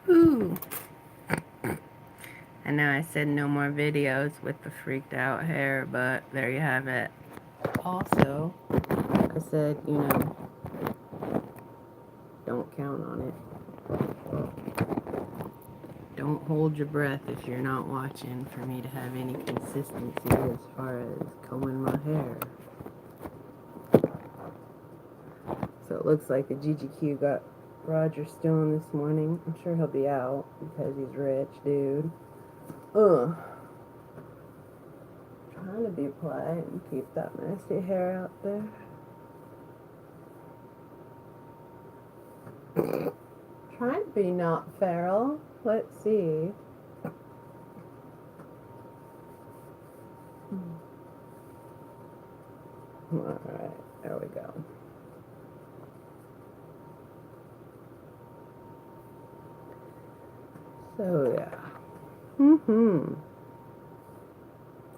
Ooh. I know I said no more videos with the freaked out hair, but there you have it. Also, I said, don't count on it. Don't hold your breath if you're not watching for me to have any consistency as far as combing my hair. So it looks like the GGQ got Roger Stone this morning. I'm sure he'll be out because he's rich, dude. Ugh. Trying to be polite and keep that messy hair out there. Trying to be not feral. Let's see. Alright, there we go. So, yeah.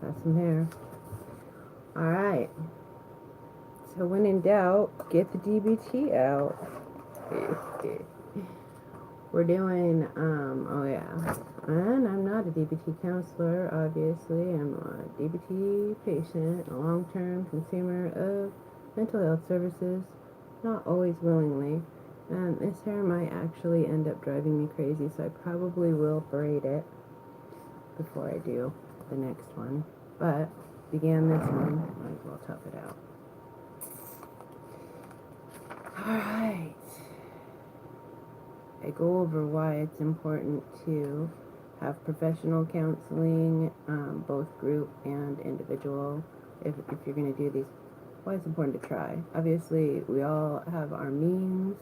That's some hair. Alright. So, when in doubt, get the DBT out. We're doing, oh yeah. And I'm not a DBT counselor, obviously. I'm a DBT patient, a long-term consumer of mental health services, not always willingly. And this hair might actually end up driving me crazy, so I probably will braid it before I do the next one. But, began this one, might as well tough it out. Alright. I go over why it's important to have professional counseling, both group and individual, if you're going to do these. Why it's important to try. Obviously, we all have our means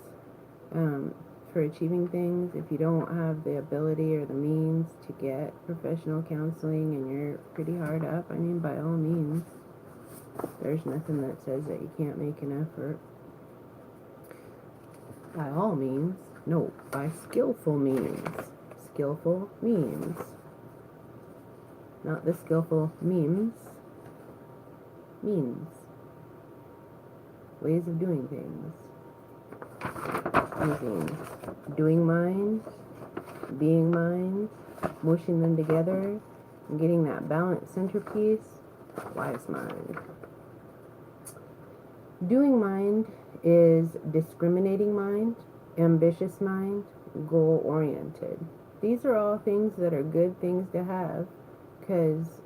for achieving things. If you don't have the ability or the means to get professional counseling and you're pretty hard up, I mean, by all means, there's nothing that says that you can't make an effort. By all means. No, by skillful means. Skillful means. Not the skillful memes. Means. Ways of doing things. Using doing mind, being mind, mushing them together, and getting that balanced centerpiece. Wise mind. Doing mind is discriminating mind, ambitious mind, goal-oriented. These are all things that are good things to have because,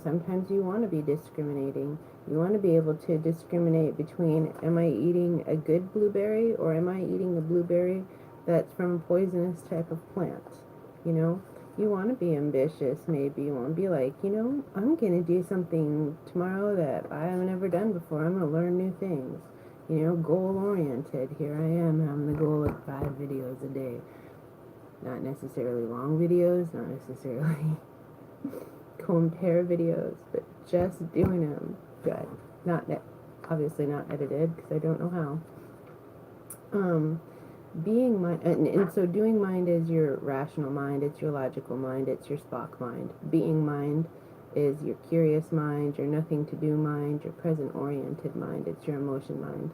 sometimes you want to be discriminating. You want to be able to discriminate between, am I eating a good blueberry or am I eating a blueberry that's from a poisonous type of plant? You want to be ambitious, maybe. You want to be like, I'm going to do something tomorrow that I haven't ever done before. I'm going to learn new things. Goal-oriented. Here I am having the goal of 5 videos a day. Not necessarily long videos, not necessarily combed hair videos, but just doing them good. Obviously not edited, because I don't know how. Being mind, and so doing mind is your rational mind, it's your logical mind, it's your Spock mind. Being mind is your curious mind, your nothing to do mind, your present oriented mind, it's your emotion mind.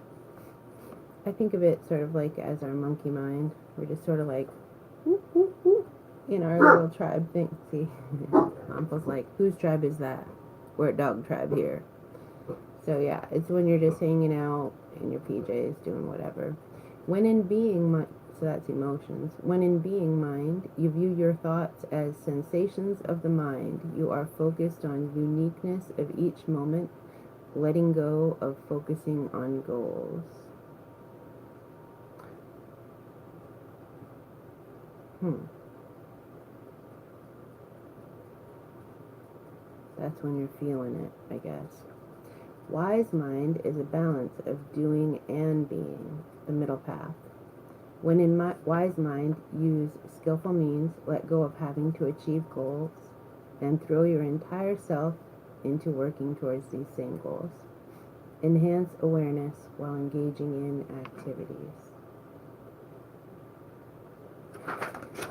I think of it sort of like as our monkey mind. We're just sort of like whoop, whoop, whoop, in our little tribe thing. See, Uncle's like, whose tribe is that? We're a dog tribe here. So yeah, it's when you're just hanging out in your PJs doing whatever. When in being mind, so that's emotions. When in being mind, you view your thoughts as sensations of the mind. You are focused on uniqueness of each moment, letting go of focusing on goals. That's when you're feeling it, I guess. Wise mind is a balance of doing and being, the middle path. When in wise mind, use skillful means, let go of having to achieve goals, and throw your entire self into working towards these same goals. Enhance awareness while engaging in activities.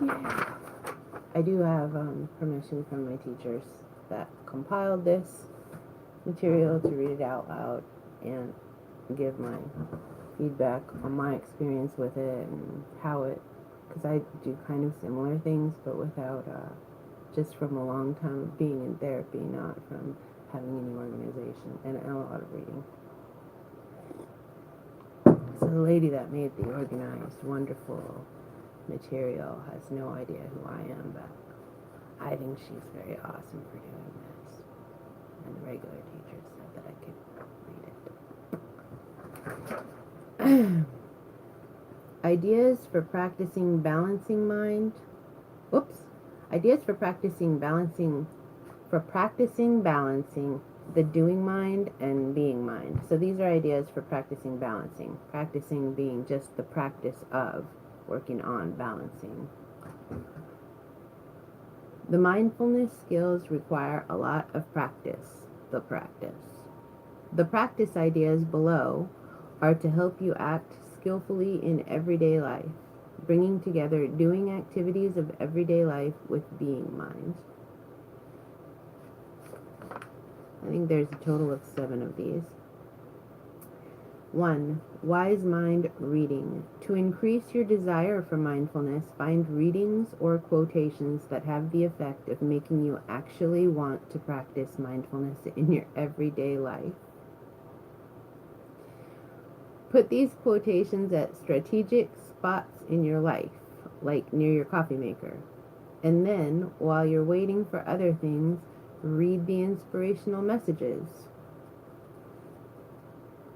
Yeah. I do have permission from my teachers that compiled this material to read it out loud and give my feedback on my experience with it and how it because I do kind of similar things, but without, just from a long time of being in therapy, not from having any organization, and a lot of reading. So the lady that made the organized, wonderful material has no idea who I am, but I think she's very awesome for doing this. And the regular teacher said that I could read it. Ideas for practicing balancing mind. Oops. Ideas for practicing balancing the doing mind and being mind. So these are ideas for practicing balancing. Practicing being just the practice of working on balancing. The mindfulness skills require a lot of practice. The practice ideas below are to help you act skillfully in everyday life, bringing together doing activities of everyday life with being mind. I think there's a total of 7 of these. 1. Wise mind reading. To increase your desire for mindfulness, find readings or quotations that have the effect of making you actually want to practice mindfulness in your everyday life. Put these quotations at strategic spots in your life, like near your coffee maker. And then, while you're waiting for other things, read the inspirational messages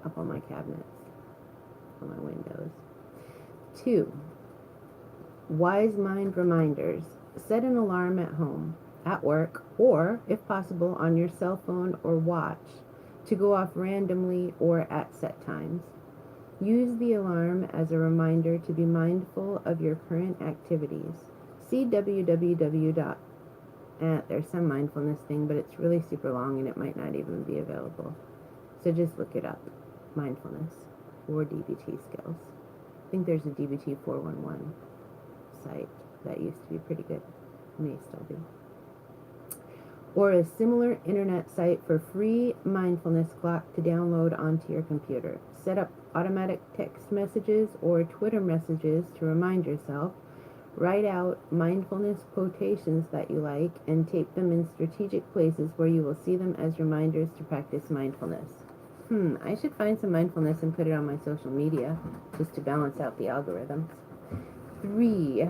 up on my cabinets, on my windows. 2. Wise mind reminders. Set an alarm at home, at work, or, if possible, on your cell phone or watch to go off randomly or at set times. Use the alarm as a reminder to be mindful of your current activities. See www. There's some mindfulness thing, but it's really super long and it might not even be available. So just look it up. Mindfulness or DBT skills. I think there's a DBT 411 site that used to be pretty good. May still be. Or a similar internet site for free mindfulness clock to download onto your computer. Set up automatic text messages or Twitter messages to remind yourself. Write out mindfulness quotations that you like and tape them in strategic places where you will see them as reminders to practice mindfulness. I should find some mindfulness and put it on my social media just to balance out the algorithms. 3.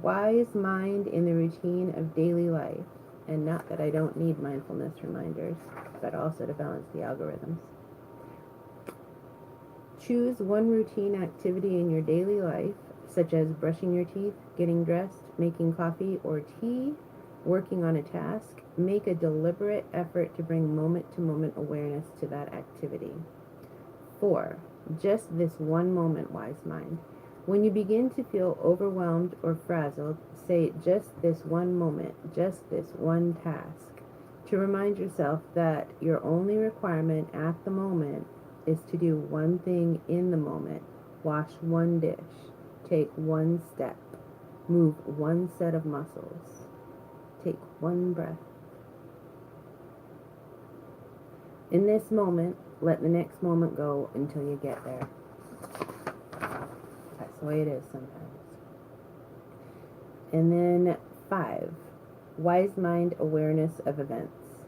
Wise mind in the routine of daily life. And not that I don't need mindfulness reminders, but also to balance the algorithms. Choose one routine activity in your daily life, such as brushing your teeth, getting dressed, making coffee or tea, working on a task. Make a deliberate effort to bring moment-to-moment awareness to that activity. 4. Just this one moment, wise mind. When you begin to feel overwhelmed or frazzled, say just this one moment, just this one task, to remind yourself that your only requirement at the moment is to do one thing in the moment. Wash one dish, take one step, move one set of muscles, take one breath. In this moment, let the next moment go until you get there. That's the way it is sometimes. And then 5, wise mind awareness of events.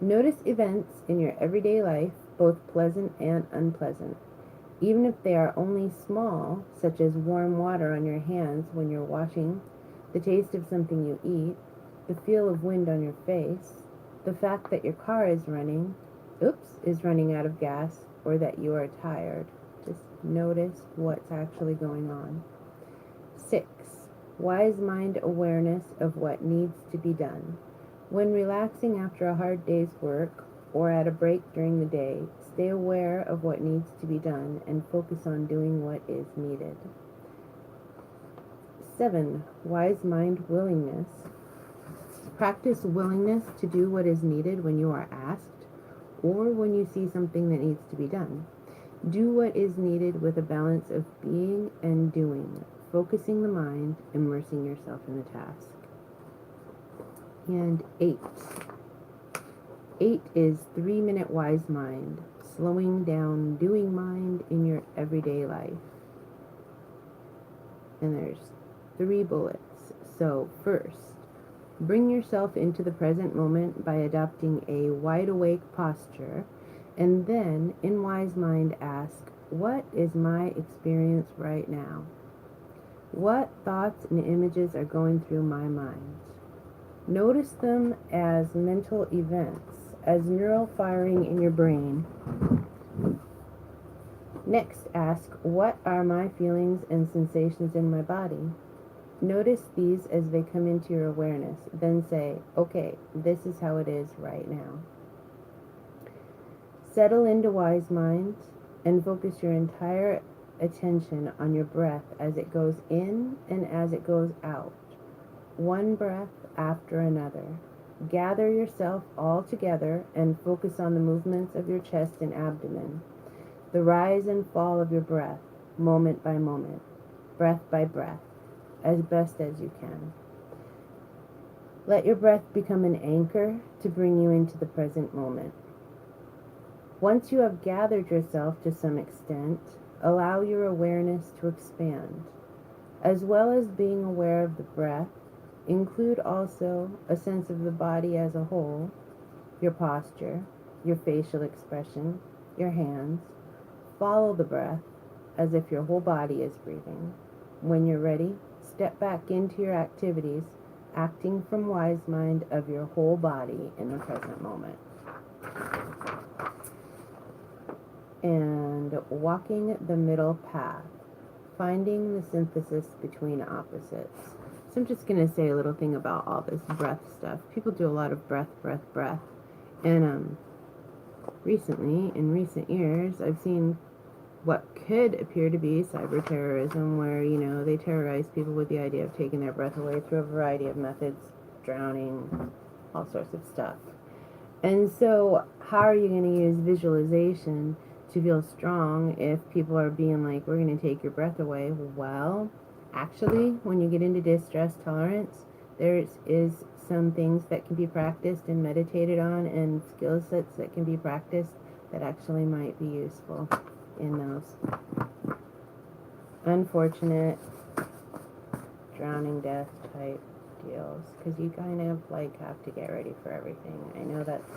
Notice events in your everyday life, both pleasant and unpleasant. Even if they are only small, such as warm water on your hands when you're washing, the taste of something you eat, the feel of wind on your face, the fact that your car is running out of gas, or that you are tired. Just notice what's actually going on. 6. Wise mind awareness of what needs to be done. When relaxing after a hard day's work or at a break during the day, stay aware of what needs to be done and focus on doing what is needed. 7. Wise mind willingness. Practice willingness to do what is needed when you are asked or when you see something that needs to be done. Do what is needed with a balance of being and doing, focusing the mind, immersing yourself in the task. And 8. 8 is 3-minute wise mind, slowing down doing mind in your everyday life. And there's 3 bullets. So first, bring yourself into the present moment by adopting a wide awake posture, and then, in wise mind, ask, what is my experience right now? What thoughts and images are going through my mind? Notice them as mental events, as neural firing in your brain. Next, ask, what are my feelings and sensations in my body? Notice these as they come into your awareness. Then say, okay, this is how it is right now. Settle into wise mind and focus your entire attention on your breath as it goes in and as it goes out. One breath after another. Gather yourself all together and focus on the movements of your chest and abdomen. The rise and fall of your breath, moment by moment, breath by breath, as best as you can. Let your breath become an anchor to bring you into the present moment. Once you have gathered yourself to some extent, allow your awareness to expand. As well as being aware of the breath, include also a sense of the body as a whole, your posture, your facial expression, your hands. Follow the breath as if your whole body is breathing. When you're ready, step back into your activities, acting from wise mind of your whole body in the present moment. And walking the middle path, finding the synthesis between opposites. So I'm just going to say a little thing about all this breath stuff. People do a lot of breath. And recently, in recent years, I've seen what could appear to be cyber terrorism, where, they terrorize people with the idea of taking their breath away through a variety of methods, drowning, all sorts of stuff. And so, how are you going to use visualization to feel strong if people are being like, we're going to take your breath away? Well, actually, when you get into distress tolerance, there is some things that can be practiced and meditated on, and skill sets that can be practiced that actually might be useful in those unfortunate drowning death type deals, because you kind of have to get ready for everything. I know that's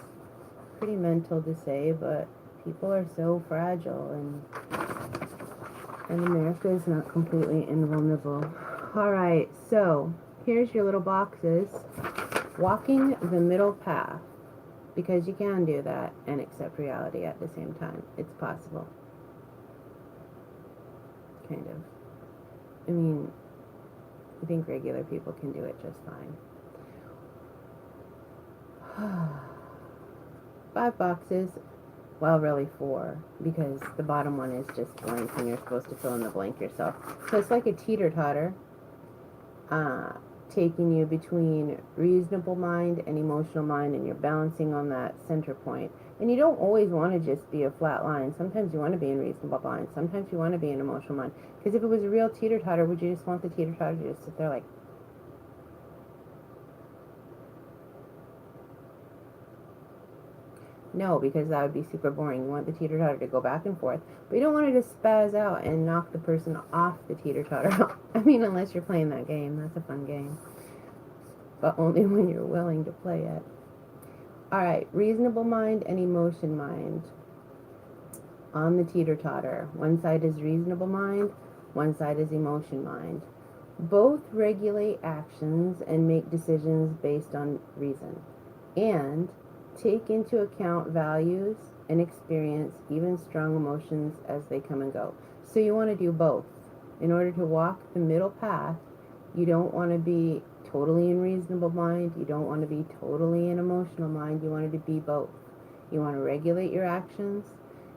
pretty mental to say, but people are so fragile, and America is not completely invulnerable. Alright, so here's your little boxes. Walking the middle path, because you can do that and accept reality at the same time. It's possible. Kind of. I mean, I think regular people can do it just fine. 5 boxes. Well, really 4, because the bottom one is just blank and you're supposed to fill in the blank yourself. So it's like a teeter-totter, taking you between reasonable mind and emotional mind, and you're balancing on that center point. And you don't always want to just be a flat line. Sometimes you want to be in reasonable mind. Sometimes you want to be in emotional mind. Because if it was a real teeter-totter, would you just want the teeter-totter to just sit there like... No, because that would be super boring. You want the teeter-totter to go back and forth. But you don't want it to spaz out and knock the person off the teeter-totter. I mean, unless you're playing that game. That's a fun game. But only when you're willing to play it. Alright, reasonable mind and emotion mind. On the teeter-totter. One side is reasonable mind, one side is emotion mind. Both regulate actions and make decisions based on reason. And take into account values and experience even strong emotions as they come and go. So you want to do both. In order to walk the middle path, you don't want to be totally in reasonable mind. You don't want to be totally in emotional mind. You want to be both. You want to regulate your actions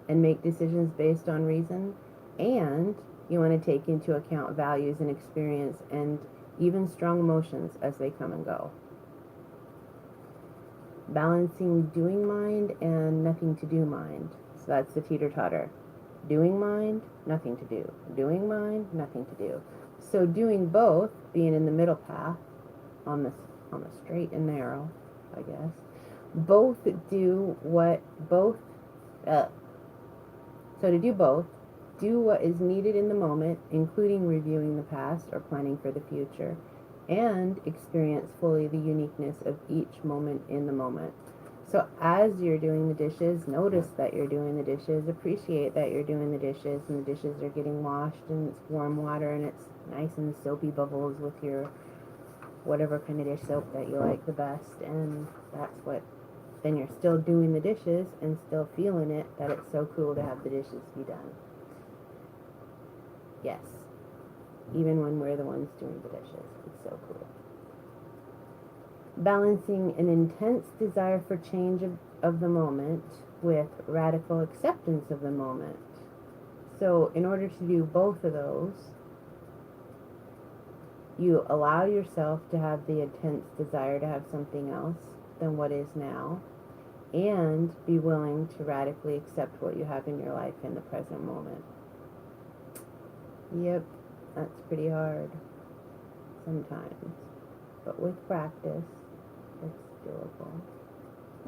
and make decisions based on reason. And you want to take into account values and experience and even strong emotions as they come and go. Balancing doing mind and nothing to do mind. So that's the teeter-totter. Doing mind, nothing to do. Doing mind, nothing to do. So doing both, being in the middle path, on the straight and narrow, I guess. So to do both, Do what is needed in the moment, including reviewing the past or planning for the future, and experience fully the uniqueness of each moment in the moment. So as you're doing the dishes, notice that you're doing the dishes, appreciate that you're doing the dishes, and the dishes are getting washed, and it's warm water, and it's nice and soapy bubbles with your whatever kind of dish soap that you like the best, and that's what, then you're still doing the dishes and still feeling it, that it's so cool to have the dishes be done. Yes, even when we're the ones doing the dishes, it's so cool. Balancing an intense desire for change of the moment with radical acceptance of the moment. So in order to do both of those, you allow yourself to have the intense desire to have something else than what is now, and be willing to radically accept what you have in your life in the present moment. Yep, that's pretty hard sometimes, but with practice, it's doable.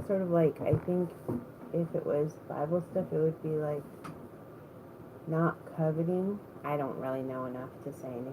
Sort of like, I think if it was Bible stuff, it would be like not coveting. I don't really know enough to say anything